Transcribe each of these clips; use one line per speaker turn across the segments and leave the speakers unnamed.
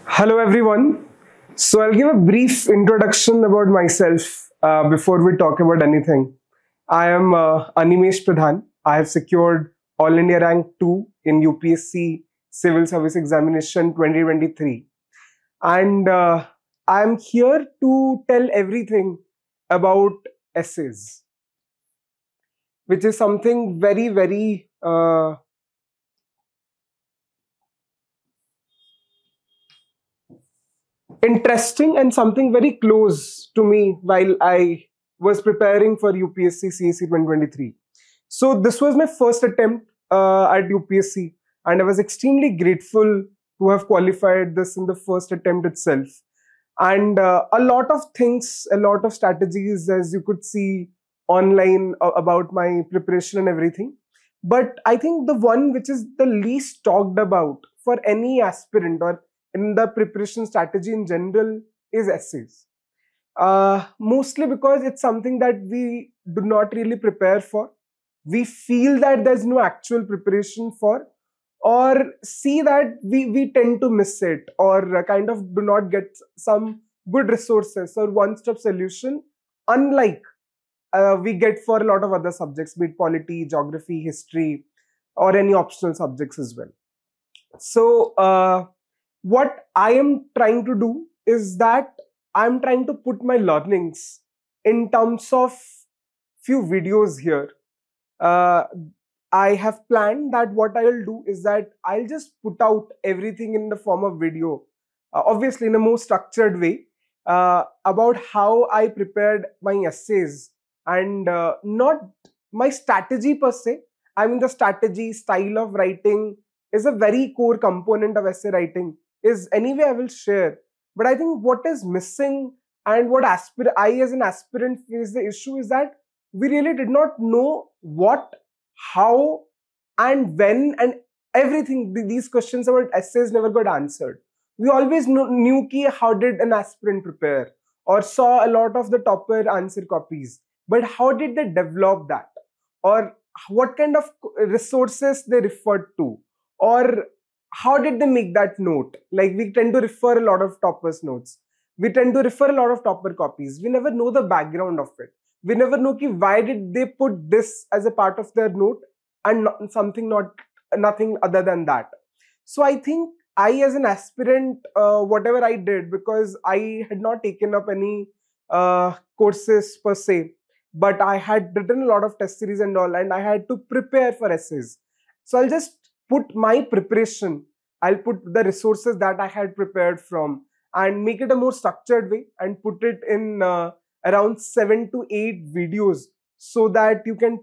Hello everyone. So I'll give a brief introduction about myself before we talk about anything. I am Animesh Pradhan. I have secured All India Rank 2 in UPSC Civil Service Examination 2023. And I'm here to tell everything about essays, which is something very interesting and something very close to me while I was preparing for UPSC CSE 2023. So this was my first attempt at UPSC, and I was extremely grateful to have qualified this in the first attempt itself. And a lot of things, a lot of strategies, as you could see online about my preparation and everything. But I think the one which is the least talked about for any aspirant or in the preparation strategy in general is essays. Mostly because it's something that we do not really prepare for. We feel that there's no actual preparation for, or see that we tend to miss it, or kind of do not get some good resources or one-stop solution, unlike we get for a lot of other subjects, be it polity, geography, history, or any optional subjects as well. So, what I am trying to do is that I'm trying to put my learnings in terms of few videos here. Uh, I have planned that what I'll do is that I'll just put out everything in the form of video, obviously in a more structured way, about how I prepared my essays and not my strategy per se. I mean, the strategy, style of writing is a very core component of essay writing. Is anyway I will share, but I think what is missing and what I as an aspirant face the issue is that we really did not know what, how, and when, and everything. These questions about essays never got answered. We always knew ki how did an aspirant prepare, or saw a lot of the topper answer copies, but how did they develop that, or what kind of resources they referred to, or how did they make that note? Like, we tend to refer a lot of toppers notes, we tend to refer a lot of topper copies. We never know the background of it. We never know ki why did they put this as a part of their note and nothing other than that. So I think I as an aspirant, whatever I did, because I had not taken up any courses per se, but I had written a lot of test series and all, and I had to prepare for essays. So I'll just put my preparation, I'll put the resources that I had prepared from, and make it a more structured way and put it in around 7 to 8 videos, so that you can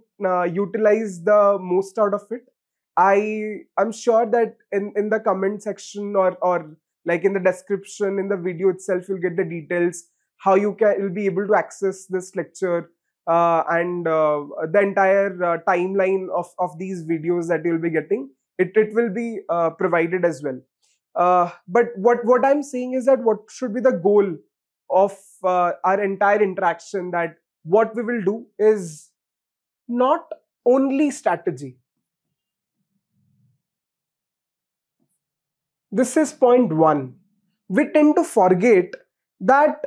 utilize the most out of it. I'm sure that in the comment section, or like in the description in the video itself, you'll get the details how you'll be able to access this lecture, and the entire timeline of these videos that you'll be getting. It will be provided as well. But what I'm saying is that what should be the goal of our entire interaction, that what we will do is not only strategy. This is point one. We tend to forget that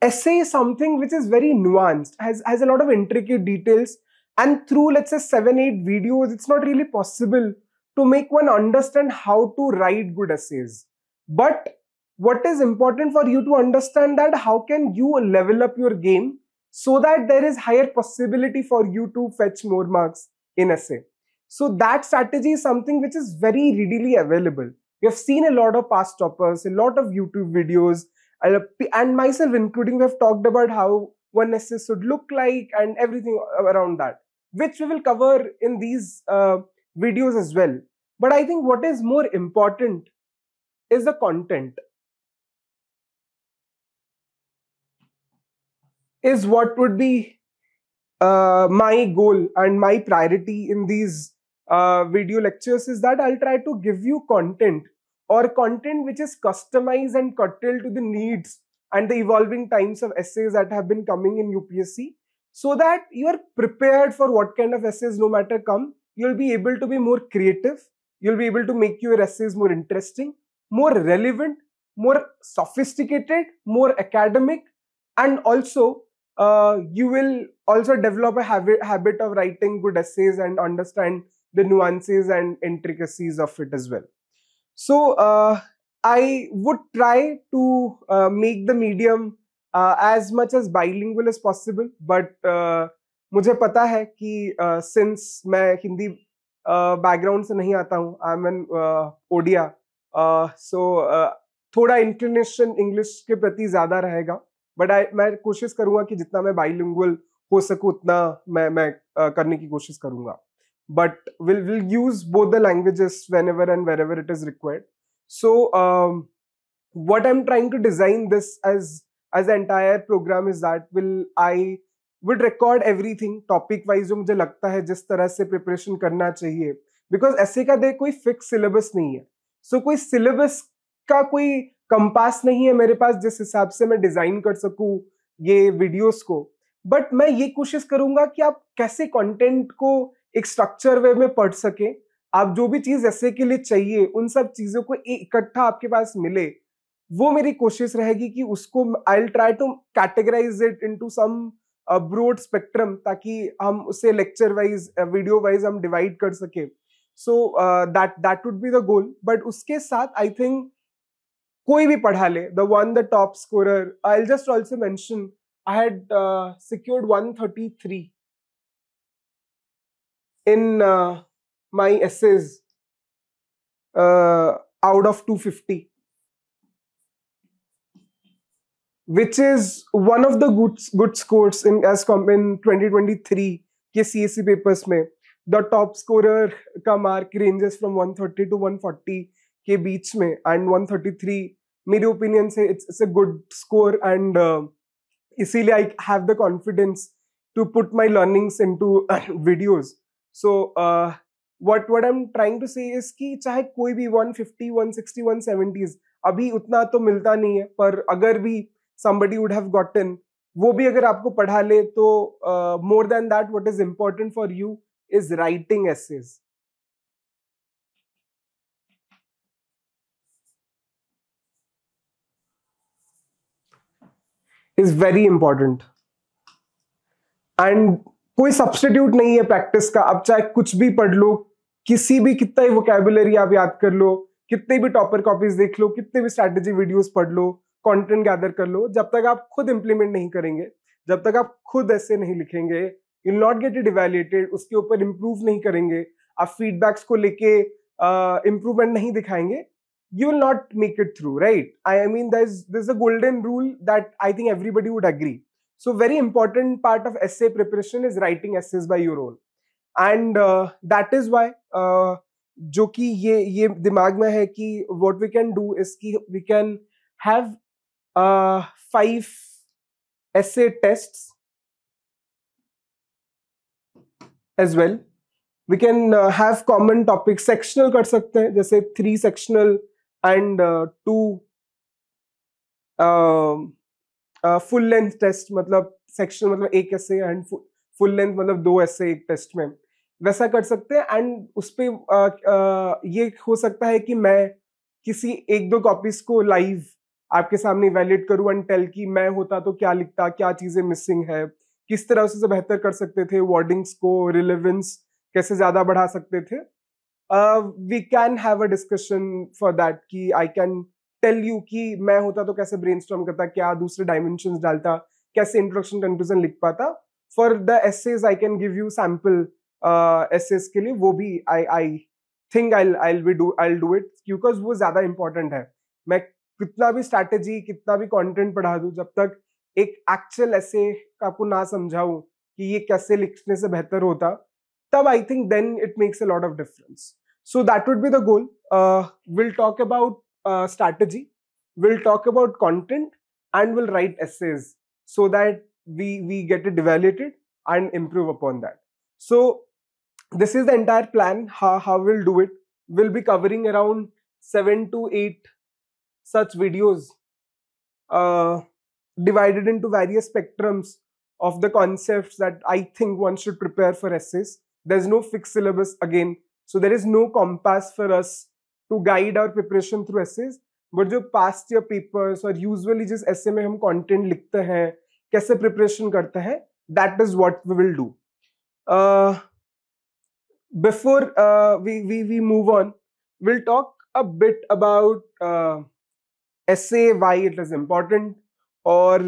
essay is something which is very nuanced, has a lot of intricate details, and through, let's say, 7-8 videos, it's not really possible to make one understand how to write good essays. But what is important for you to understand, that how can you level up your game so that there is higher possibility for you to fetch more marks in essay. So that strategy is something which is very readily available. We have seen a lot of past toppers, a lot of YouTube videos, and myself including, we have talked about how one essay should look like and everything around that, which we will cover in these videos as well. But I think what is more important is the content, is what would be my goal and my priority in these video lectures, is that I'll try to give you content, or content which is customized and curtailed to the needs and the evolving times of essays that have been coming in UPSC, so that you are prepared for what kind of essays no matter come. You'll be able to be more creative, you'll be able to make your essays more interesting, more relevant, more sophisticated, more academic, and also you will also develop a habit of writing good essays and understand the nuances and intricacies of it as well. So I would try to make the medium as much as bilingual as possible, but मुझे पता है कि since मैं Hindi background से नहीं आता हूँ, I am N Odia, सो थोड़ा इंक्लिनेशन इंग्लिश के प्रति ज्यादा रहेगा, बट मैं कोशिश करूंगा कि जितना मैं बाइलिंगुअल हो सकूं उतना मैं करने की कोशिश करूंगा. But we'll use both the languages whenever and wherever it is required. So what I'm trying to design this as the entire program is that I would record everything topic wise जो मुझे लगता है जिस तरह से preparation करना चाहिए, because ऐसे का दे कोई फिक्स सिलेबस नहीं है. सो कोई सिलेबस का कोई कंपास नहीं है मेरे पास जिस हिसाब से मैं डिजाइन कर सकूं ये वीडियोस को, बट मैं ये कोशिश करूंगा कि आप कैसे कंटेंट को एक स्ट्रक्चर वे में पढ़ सके, आप जो भी चीज ऐसे के लिए चाहिए उन सब चीजों को इकट्ठा आपके पास मिले. वो मेरी कोशिश रहेगी कि उसको I will try to categorise it into some broad spectrum, ताकि हम उसे लेक्चर वाइज वीडियो वाइज हम डिवाइड कर सके. So that would be the goal. But उसके साथ आई थिंक कोई भी पढ़ा ले, the one the top scorer, I will just also mention I had secured 133 in my essays out of 250, which is one of the good scores in 2023 के CSE papers में. The top scorer का mark ranges from 130 to 140 के बीच में, and 133 मेरे opinion से it's a good score, and इसीलिए I have the confidence to put my learnings into videos. So what I'm trying to say is कि चाहे कोई भी 150, 160, 170s अभी उतना तो मिलता नहीं है, पर अगर भी somebody would have gotten, वो भी अगर आपको पढ़ा ले तो more than that what is important for you is writing essays. Is very important. And कोई सब्स्टिट्यूट नहीं है प्रैक्टिस का. अब चाहे कुछ भी पढ़ लो, किसी भी कितना ही वोकैबुलरी आप याद कर लो, कितने भी टॉपर कॉपीज देख लो, कितने भी स्ट्रैटेजी वीडियोस पढ़ लो, कंटेंट गैदर कर लो, जब तक आप खुद इंप्लीमेंट नहीं करेंगे, जब तक आप खुद ऐसे नहीं लिखेंगे, you will not get it evaluated, उसके ऊपर इंप्रूव नहीं करेंगे, आप फीडबैक्स को लेके इंप्रूवमेंट नहीं दिखाएंगे, you will not make it through, right? I mean, there's a golden rule that I think everybody would agree. So very important part of essay preparation is writing essays by your own, and that is why जो कि ये दिमाग में है कि what we can do is कि we can have 5 essay tests as well. We can have common topics, sectional कर सकते हैं, जैसे 3 sectional and 2 full length test, मतलब सेक्शन मतलब एक ऐसे एंड फुल लेंथ मतलब 2 ऐसे एक टेस्ट में, वैसा कर सकते हैं. एंड उस पे ये हो सकता है कि मैं किसी 1-2 कॉपीज को लाइव आपके सामने इवैल्यूएट करूं एंड टेल कि मैं होता तो क्या लिखता, क्या चीजें मिसिंग है, किस तरह से बेहतर कर सकते थे, वर्डिंग्स को, रिलेवेंस कैसे ज्यादा बढ़ा सकते थे. We can have a discussion for that कि आई कैन टेल यू कि मैं होता तो कैसे ब्रेनस्टॉर्म करता, क्या दूसरे डायमेंशंस डालता, कैसे इंट्रोडक्शन कंक्लूजन लिख पाता. For the essays I can give you sample essays के लिए, वो भी I think I do it, because वो ज्यादा इंपॉर्टेंट है. मैं कितना भी स्ट्रैटेजी, कितना भी कंटेंट पढ़ा दूं, जब तक एक एक्चुअल एसे आपको ना समझाऊं कि ये कैसे लिखने से बेहतर होता, तब I think then it makes a lot of difference. So that would be the goal. Will talk about strategy, we'll talk about content, and we'll write essays so that we get it evaluated and improve upon that. So this is the entire plan, how we'll do it. We'll be covering around 7 to 8 such videos divided into various spectrums of the concepts that I think one should prepare for essays. There's no fixed syllabus again, so there is no compass for us to guide our preparation through essays. But जो past year papers और usually जिस ऐसे में हम content लिखते हैं, कैसे preparation करते हैं, that is what we will do. Before we move on, we'll talk a bit about essay, why it is important, और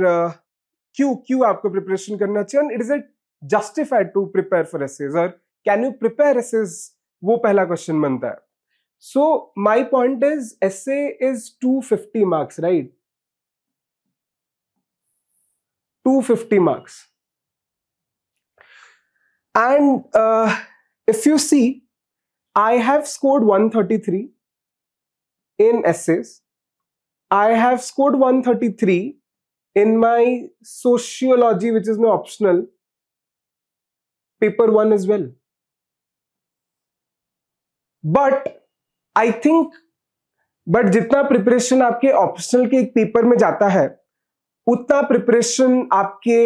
क्यों आपको प्रिपरेशन करना चाहिए, and is it justified to prepare for essays, or can you prepare essays, वो पहला question बनता है. So my point is, essay is 250 marks, right? 250 marks. And if you see, I have scored 133 in essays. I have scored 133 in my sociology, which is my optional, paper 1 as well. But I think, but जितना preparation आपके optional के एक paper में जाता है, उतना preparation आपके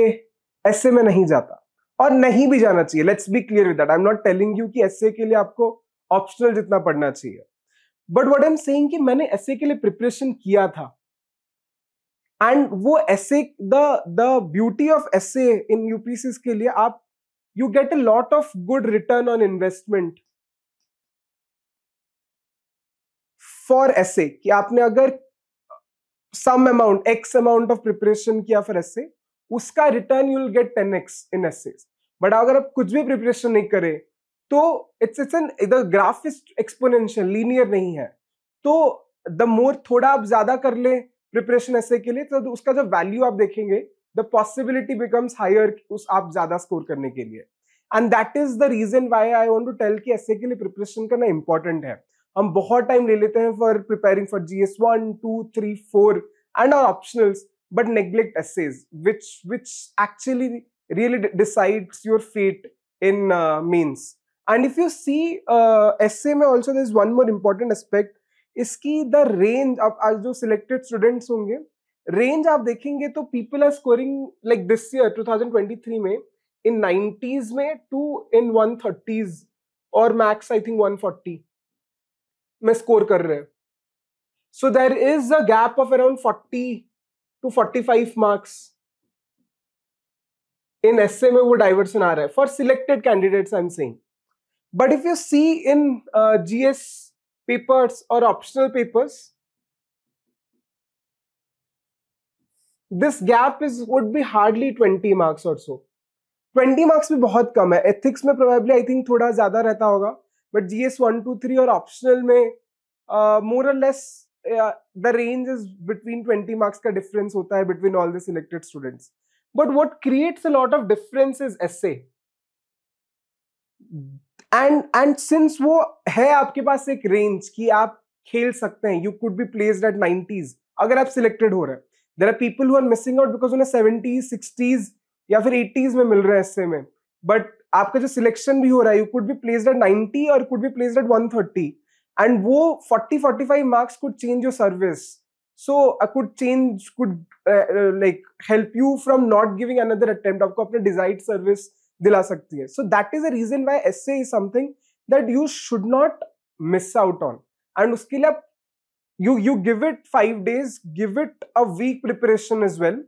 ऐसे में नहीं जाता, और नहीं भी जाना चाहिए. Let's be clear with that. I am not telling you कि ऐसे के लिए आपको ऑप्शनल जितना पढ़ना चाहिए, but what I am saying कि मैंने ऐसे के लिए प्रिपरेशन किया था, एंड वो ऐसे द ब्यूटी ऑफ ऐसे इन यूपीएससी के लिए, आप you get a lot of good return on investment for essays, कि आपने अगर some amount, x amount of preparation किया फॉर ऐसे, उसका return you will get 10x in essays. But अगर आप कुछ भी प्रिपरेशन नहीं करें, तो it's an the graph is exponential, linear नहीं है. तो द मोर थोड़ा आप ज्यादा कर ले प्रिपरेशन ऐसे के लिए, तो उसका जो वैल्यू आप देखेंगे, द पॉसिबिलिटी बिकम्स हायर उस आप ज्यादा स्कोर करने के लिए. And that is the reason why I want to tell कि ऐसे के लिए प्रिपरेशन करना इंपॉर्टेंट है. हम बहुत टाइम ले लेते हैं for preparing for GS 1, 2, 3, 4 and our optionals, but neglect essays, which actually really decides your fate in mains. And if you see essay में also there is one more important aspect, इसकी the range of आज जो selected students होंगे, range आप देखेंगे तो people are scoring like this year 2023 में in 90s में to in 130s और max I think 140 में score कर रहे हैं. So there is a gap of around 40 to 45 marks in essay में वो diversion आ रहा है for selected candidates I'm saying. But if you see in GS papers or optional papers, this gap would be hardly 20 marks or so. 20 marks भी बहुत कम है. Ethics में probably I think थोड़ा ज्यादा रहता होगा, but GS 1, 2, 3 और optional में more or less the range is between 20 marks का difference होता है between all the selected students. But what creates a lot of difference is essay. And since वो है आपके पास एक range कि आप खेल सकते हैं, you could be placed at 90s अगर आप selected हो रहे हैं. There are people who are missing out because उन्हें 70s, 60s या फिर 80s में मिल रहे हैं essay में. But आपका जो selection भी हो रहा है, you could be placed at 90 or could be placed at 130. And वो 40-45 marks could change your service. So could like help you from not giving another attempt. आपको अपने desired service दिला सकती है. So that is the reason why essay is something that you should not miss out on. And उसके लिए आप you give it 5 days, give it a week preparation as well.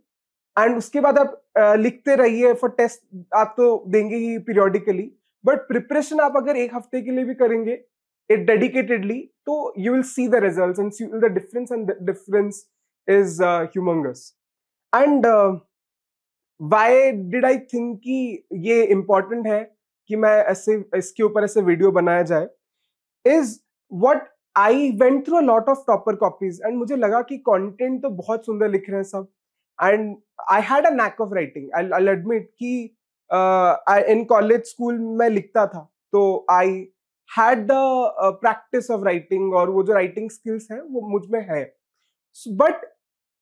And उसके बाद आप लिखते रहिए for test, आप तो देंगे ही periodically. But preparation आप अगर एक हफ्ते के लिए भी करेंगे it dedicatedly, so you will see the results and see the difference, and the difference is humongous. And why did I think कि ये important है कि मैं ऐसे इसके ऊपर ऐसे वीडियो बनाया जाए, is what I went through a lot of topper copies and मुझे लगा कि content तो बहुत सुंदर लिख रहे हैं सब, and I had a knack of writing. I'll admit कि in college school मैं लिखता था, तो I had the practice of writing, और वो जो writing skills है वो मुझ में है. But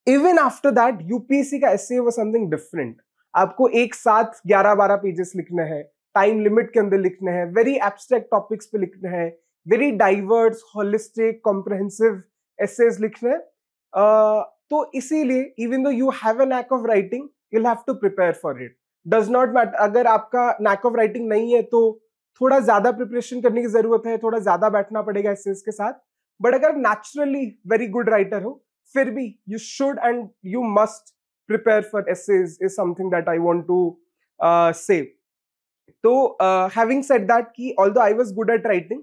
even after that UPSC का essay was something different. आपको एक साथ 11-12 पेजेस लिखने हैं, टाइम लिमिट के अंदर लिखने हैं, वेरी एब्स्ट्रैक्ट टॉपिक्स पे लिखने हैं, very diverse, holistic, comprehensive essays लिखने हैं. तो इसीलिए even though you have a knack of writing, you will have to prepare for it. Does not matter अगर आपका नैक ऑफ राइटिंग नहीं है, तो थोड़ा ज्यादा प्रिपरेशन करने की जरूरत है, थोड़ा ज्यादा बैठना पड़ेगा एसेज के साथ. बट अगर नेचुरली वेरी गुड राइटर हो फिर भी you should and you must prepare for essays is something that I want to say. तो हैविंग सेड दैट कि although I was good at writing,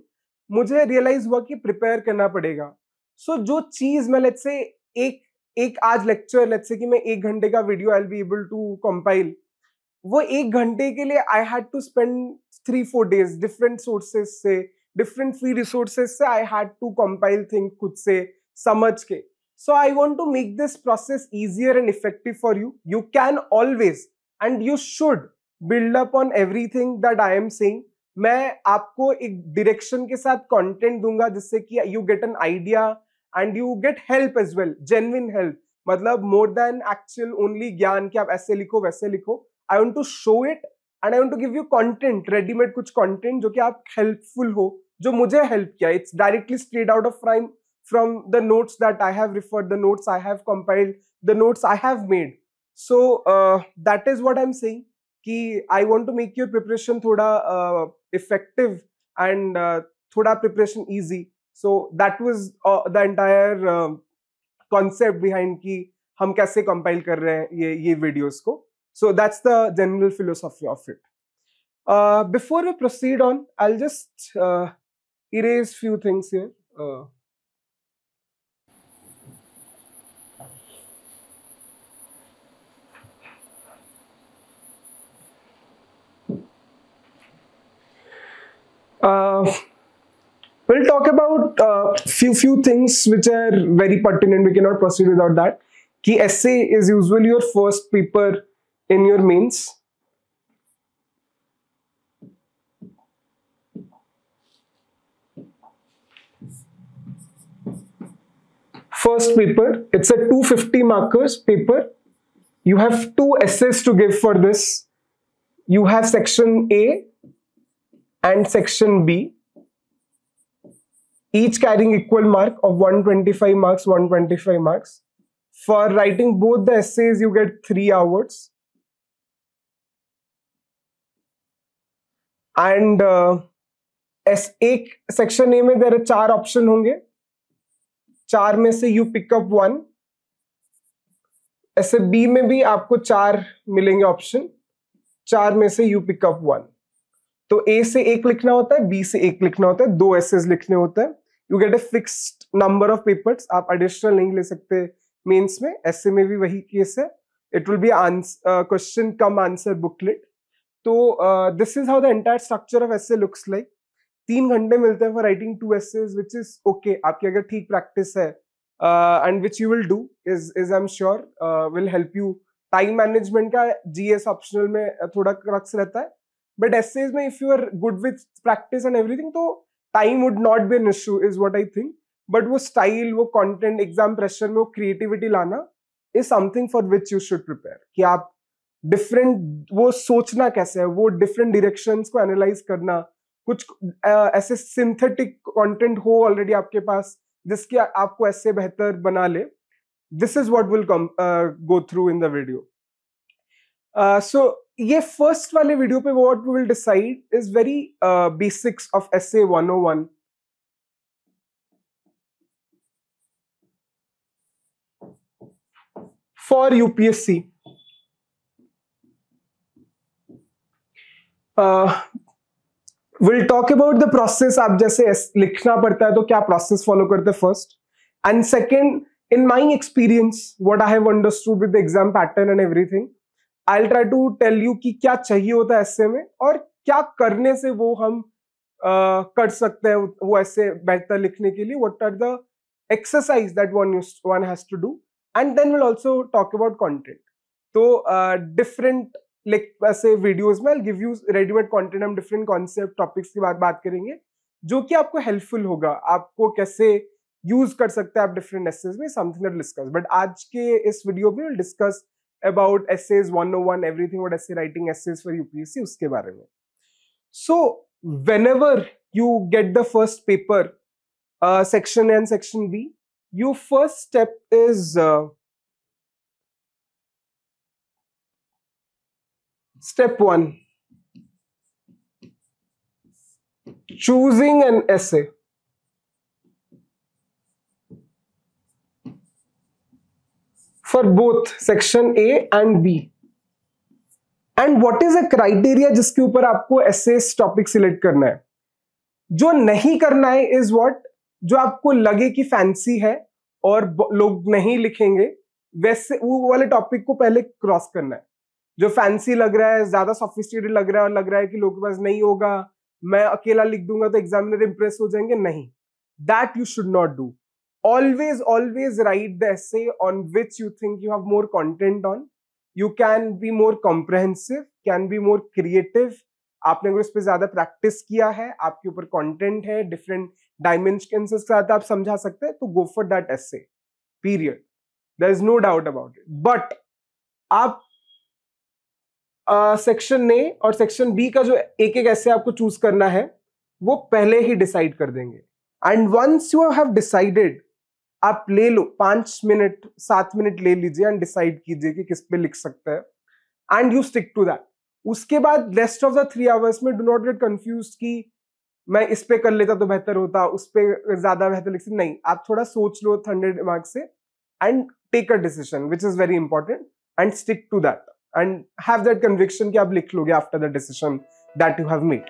मुझे रियलाइज हुआ कि प्रिपेयर करना पड़ेगा. सो जो चीज मैं लेट्स से एक एक आज लेक्चर लेट्स से कि मैं 1 घंटे का video I will be able to compile, वो 1 घंटे के लिए I had to spend 3-4 days different sources से, डिफरेंट फ्री रिसोर्सेज से I had to compile thing खुद से समझ के. So I want to make this process easier and effective for you. You can always and you should build up on everything that I am saying. मैं आपको एक direction के साथ content दूंगा जिससे कि you get an idea and you get help as well, genuine help. मतलब more then actual only ज्ञान कि आप ऐसे लिखो वैसे लिखो. I want to show it and I want to give you content, ready-made कुछ content जो कि आप helpful हो, जो मुझे help किया. It's directly straight out of from the notes that I have referred, the notes I have compiled, the notes I have made. So that is what I'm saying कि I want to make your preparation थोड़ा effective and थोड़ा preparation easy. So that was the entire concept behind कि हम कैसे compile कर रहे हैं ये videos को. So that's the general philosophy of it. Before we proceed on, I'll just erase few things here. We'll talk about few things which are very pertinent. We cannot proceed without that. Ki essay is usually your first paper in your mains. First paper, it's a 250 markers paper. You have 2 essays to give for this. You have section A and section B, each carrying equal mark of 125 marks, 125 marks. For writing both the essays, you get 3 hours. And एक section A में there are 4 option होंगे. 4 में से you pick up 1. ऐसे B में भी आपको 4 मिलेंगे ऑप्शन. 4 में से you pick up 1. तो ए से 1 लिखना होता है, बी से 1 लिखना होता है, 2 एसेज लिखने होते हैं. You get a fixed number of papers. आप एडिशनल नहीं ले सकते मेंस में. ऐसे में भी वही केस है. It will be question cum answer booklet. तो this is how the entire structure of essay looks like. 3 घंटे मिलते हैं for writing 2 essays, which is okay. आपकी अगर ठीक प्रैक्टिस है and which you will do is I am sure will help you. Time management का GS optional में थोड़ा क्रक्स रहता है, बट essays में if you are good with practice and everything तो time would not be an issue is what I think. but वो style, वो content, exam pressure में वो creativity लाना is something for which you should prepare. कि आप different वो सोचना कैसे है, वो different directions को analyze करना, कुछ ऐसे synthetic content हो already आपके पास जिसके आपको ऐसे बेहतर बना ले. This is what will come go through in the video. So ये फर्स्ट वाले वीडियो पे what we will decide is very basics of essay 101. For UPSC will talk about the process. आप जैसे लिखना पड़ता है तो क्या प्रोसेस फॉलो करते हैं first, and second in my experience what I have understood with the exam pattern and everything. I'll try to tell you कि क्या चाहिए होता है ऐसे में और क्या करने से वो हम कर सकते हैं वो ऐसे बेहतर लिखने के लिए. What are the exercise that one has to do, and then we'll also talk about content. तो different ऐसे videos में I'll give you ready-made content. हम different concept topics की बात करेंगे जो कि आपको helpful होगा. आपको कैसे use कर सकते हैं आप different essays में, something that we'll discuss. But आज के इस video में we'll discuss about essays 101, everything what essay writing essays for UPSC उसके बारे में. So whenever you get the first paper, section A and section B, your first step is step 1, choosing an essay. for both section A and B. And what is a criteria जिसके ऊपर आपको essays topic select करना है? जो नहीं करना है is what? जो आपको लगे कि फैंसी है और लोग नहीं लिखेंगे, वैसे वो वाले टॉपिक को पहले क्रॉस करना है. जो फैंसी लग रहा है, ज्यादा सोफिस्टिकेटेड लग रहा है और लग रहा है कि लोगों के पास नहीं होगा, मैं अकेला लिख दूंगा तो एग्जामिनर इंप्रेस हो जाएंगे, नहीं. That you should not do. Always write the essay on which you think you have more content on. You can be more comprehensive, can be more creative. आपने अगर उस पर ज्यादा प्रैक्टिस किया है, आपके ऊपर कंटेंट है, डिफरेंट डायमेंशंस के साथ आप समझा सकते हैं, तो go for that essay, period. There is no doubt about it. But आप सेक्शन ए और सेक्शन बी का जो एक एक ऐसे आपको चूज करना है, वो पहले ही डिसाइड कर देंगे. And once you have decided, आप ले लो 5 मिनट 7 मिनट ले लीजिए एंड डिसाइड कीजिए कि किस पे लिख सकते हैं, and you stick to that. उसके बाद रेस्ट ऑफ द 3 आवर्स में डू नॉट गेट कंफ्यूज्ड कि मैं इस पे कर लेता तो बेहतर होता, उस पे ज्यादा बेहतर लिख सकता. नहीं, आप थोड़ा सोच लो ठंडे दिमाग से and take a decision which is very important, and stick to that and have that conviction कि आप लिख लोगे after the decision that you have made.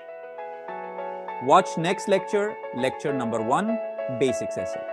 Watch next lecture, lecture number 1, Basics Essay.